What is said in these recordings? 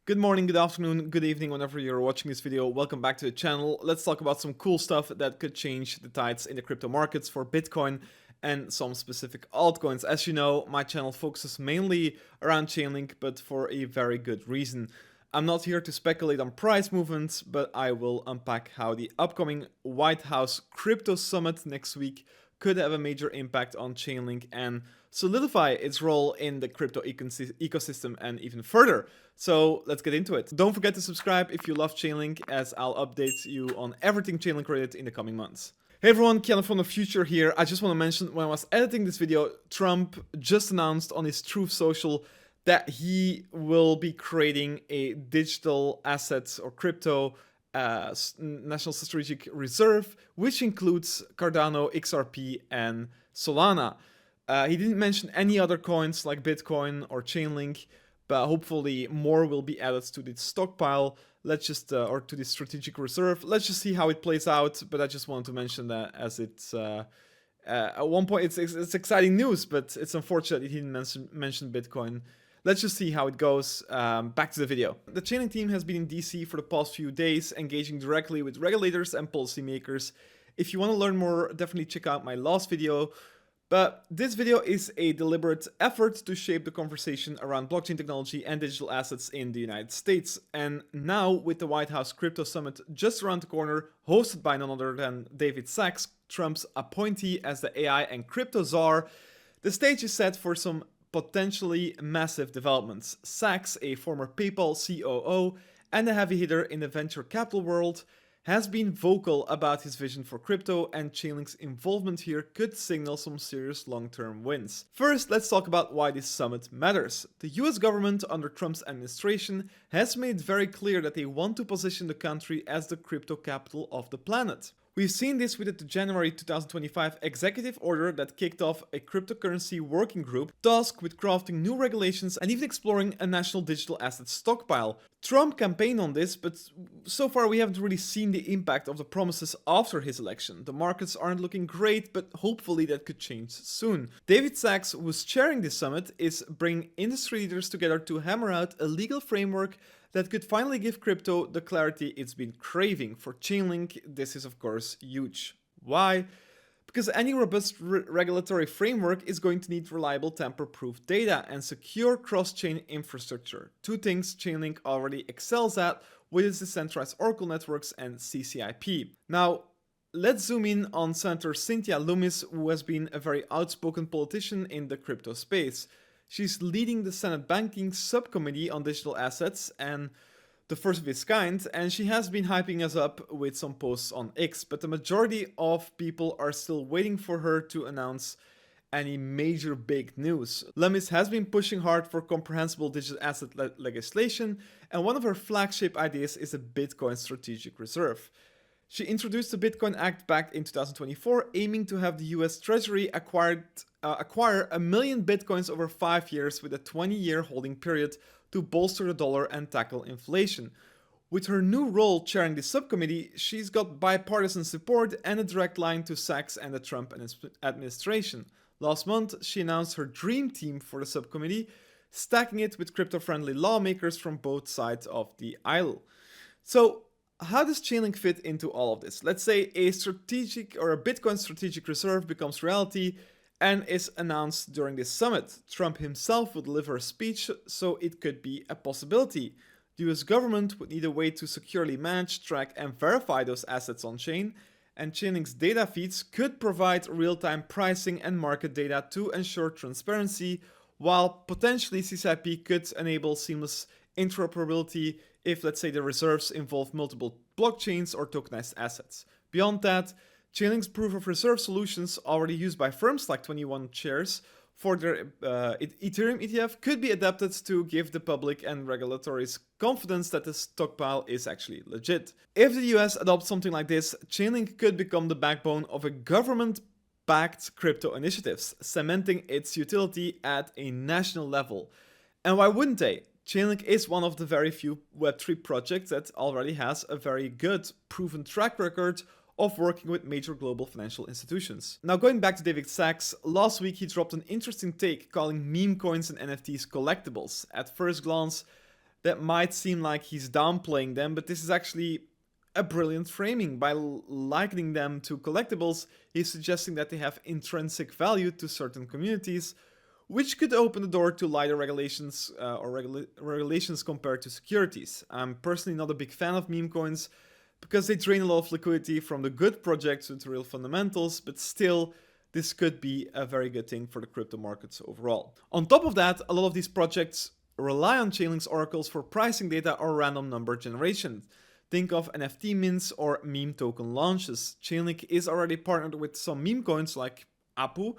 Good morning, good afternoon, good evening, whenever you're watching this video. Welcome back to the channel. Let's talk about some cool stuff that could change the tides in the crypto markets for Bitcoin and some specific altcoins. As you know, my channel focuses mainly around Chainlink, but for a very good reason. I'm not here to speculate on price movements, but I will unpack how the upcoming White House Crypto Summit next week could have a major impact on Chainlink and solidify its role in the crypto ecosystem and even further. So let's get into it. Don't forget to subscribe if you love Chainlink, as I'll update you on everything Chainlink related in the coming months. Hey everyone, Keanu from the future here. I just want to mention, when I was editing this video, Trump just announced on his Truth Social that he will be creating a digital assets or crypto National Strategic Reserve, which includes Cardano, XRP, and Solana. He didn't mention any other coins like Bitcoin or Chainlink, but hopefully more will be added to the stockpile. Let's just, or to the strategic reserve. Let's just see how it plays out. But I just wanted to mention that, as it's at one point it's exciting news, but it's unfortunate he didn't mention Bitcoin. Let's just see how it goes. Back to the video. The Chainlink team has been in DC for the past few days, engaging directly with regulators and policymakers. If you want to learn more, definitely check out my last video. But this video is a deliberate effort to shape the conversation around blockchain technology and digital assets in the United States. And now, with the White House Crypto Summit just around the corner, hosted by none other than David Sacks, Trump's appointee as the AI and Crypto Czar, the stage is set for some potentially massive developments. Sacks, a former PayPal COO and a heavy hitter in the venture capital world, has been vocal about his vision for crypto, and Chainlink's involvement here could signal some serious long-term wins. First, let's talk about why this summit matters. The US government under Trump's administration has made it very clear that they want to position the country as the crypto capital of the planet. We've seen this with the January 2025 executive order that kicked off a cryptocurrency working group tasked with crafting new regulations and even exploring a national digital asset stockpile. Trump campaigned on this, but so far we haven't really seen the impact of the promises after his election. The markets aren't looking great, but hopefully that could change soon. David Sacks, who's chairing this summit, is bringing industry leaders together to hammer out a legal framework that could finally give crypto the clarity it's been craving. For Chainlink, this is of course huge. Why? Because any robust regulatory framework is going to need reliable tamper-proof data and secure cross-chain infrastructure. Two things Chainlink already excels at with its decentralized Oracle networks and CCIP. Now, let's zoom in on Senator Cynthia Lummis, who has been a very outspoken politician in the crypto space. She's leading the Senate Banking Subcommittee on Digital Assets, and the first of its kind, and she has been hyping us up with some posts on X, but the majority of people are still waiting for her to announce any major big news. Lummis has been pushing hard for comprehensible digital asset legislation, and one of her flagship ideas is a Bitcoin strategic reserve. She introduced the Bitcoin Act back in 2024, aiming to have the US Treasury acquire 1 million Bitcoins over 5 years with a 20-year holding period to bolster the dollar and tackle inflation. With her new role chairing the subcommittee, she's got bipartisan support and a direct line to Sacks and the Trump administration. Last month, she announced her dream team for the subcommittee, stacking it with crypto-friendly lawmakers from both sides of the aisle. So, how does Chainlink fit into all of this? Let's say a strategic or a Bitcoin strategic reserve becomes reality and is announced during this summit. Trump himself will deliver a speech, so it could be a possibility. The US government would need a way to securely manage, track, and verify those assets on chain, and Chainlink's data feeds could provide real-time pricing and market data to ensure transparency, while potentially CCIP could enable seamless interoperability if, let's say, the reserves involve multiple blockchains or tokenized assets. Beyond that, Chainlink's proof of reserve solutions, already used by firms like 21 Shares for their Ethereum ETF, could be adapted to give the public and regulators confidence that the stockpile is actually legit. If the US adopts something like this, Chainlink could become the backbone of a government-backed crypto initiatives, cementing its utility at a national level. And why wouldn't they? Chainlink is one of the very few Web3 projects that already has a very good, proven track record of working with major global financial institutions. Now, going back to David Sacks, last week he dropped an interesting take calling Memecoins and NFTs collectibles. At first glance, that might seem like he's downplaying them, but this is actually a brilliant framing. By likening them to collectibles, he's suggesting that they have intrinsic value to certain communities, which could open the door to lighter regulations regulations compared to securities. I'm personally not a big fan of meme coins because they drain a lot of liquidity from the good projects with real fundamentals, but still, this could be a very good thing for the crypto markets overall. On top of that, a lot of these projects rely on Chainlink's oracles for pricing data or random number generation. Think of NFT mints or meme token launches. Chainlink is already partnered with some meme coins like Apu,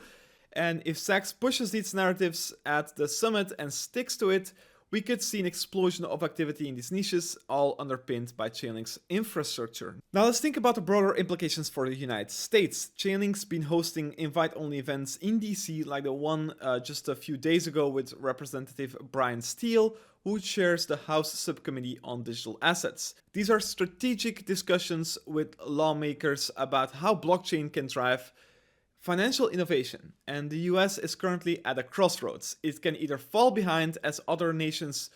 and if Sachs pushes these narratives at the summit and sticks to it, we could see an explosion of activity in these niches, all underpinned by Chainlink's infrastructure. Now let's think about the broader implications for the United States. Chainlink's been hosting invite-only events in DC, like the one just a few days ago with Representative Brian Steele, who chairs the House Subcommittee on Digital Assets. These are strategic discussions with lawmakers about how blockchain can drive financial innovation, and the US is currently at a crossroads. It can either fall behind as other nations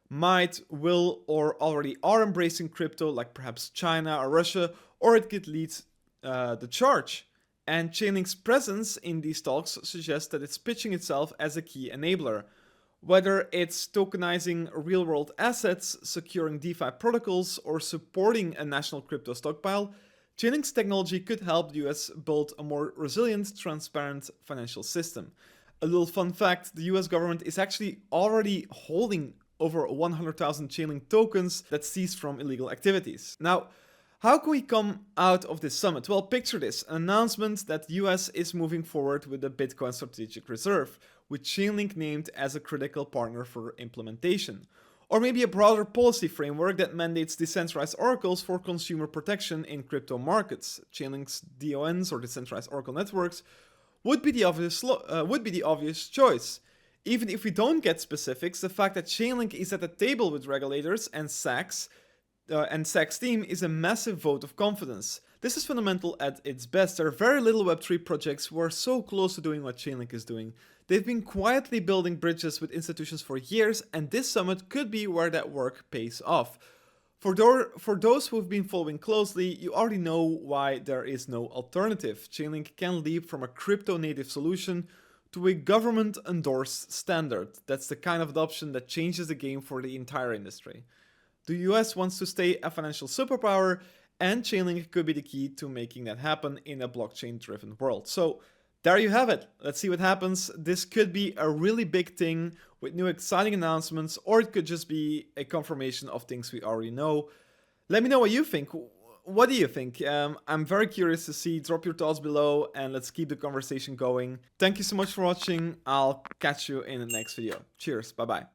might, will, or already are embracing crypto, like perhaps China or Russia, or it could lead the charge. And Chainlink's presence in these talks suggests that it's pitching itself as a key enabler. Whether it's tokenizing real-world assets, securing DeFi protocols, or supporting a national crypto stockpile, Chainlink's technology could help the US build a more resilient, transparent financial system. A little fun fact, the US government is actually already holding over 100,000 Chainlink tokens that ceased from illegal activities. Now, how can we come out of this summit? Well, picture this, an announcement that the US is moving forward with the Bitcoin Strategic Reserve, with Chainlink named as a critical partner for implementation. Or maybe a broader policy framework that mandates decentralized oracles for consumer protection in crypto markets. Chainlink's DONs, or decentralized oracle networks, would be the obvious choice. Even if we don't get specifics, the fact that Chainlink is at the table with regulators and Sachs team is a massive vote of confidence. This is fundamental at its best. There are very little Web3 projects who are so close to doing what Chainlink is doing. They've been quietly building bridges with institutions for years, and this summit could be where that work pays off. For those who've been following closely, you already know why there is no alternative. Chainlink can leap from a crypto-native solution to a government-endorsed standard. That's the kind of adoption that changes the game for the entire industry. The US wants to stay a financial superpower, and Chainlink could be the key to making that happen in a blockchain-driven world. So there you have it. Let's see what happens. This could be a really big thing with new exciting announcements, or it could just be a confirmation of things we already know. Let me know what you think. What do you think? I'm very curious to see. Drop your thoughts below and let's keep the conversation going. Thank you so much for watching. I'll catch you in the next video. Cheers. Bye-bye.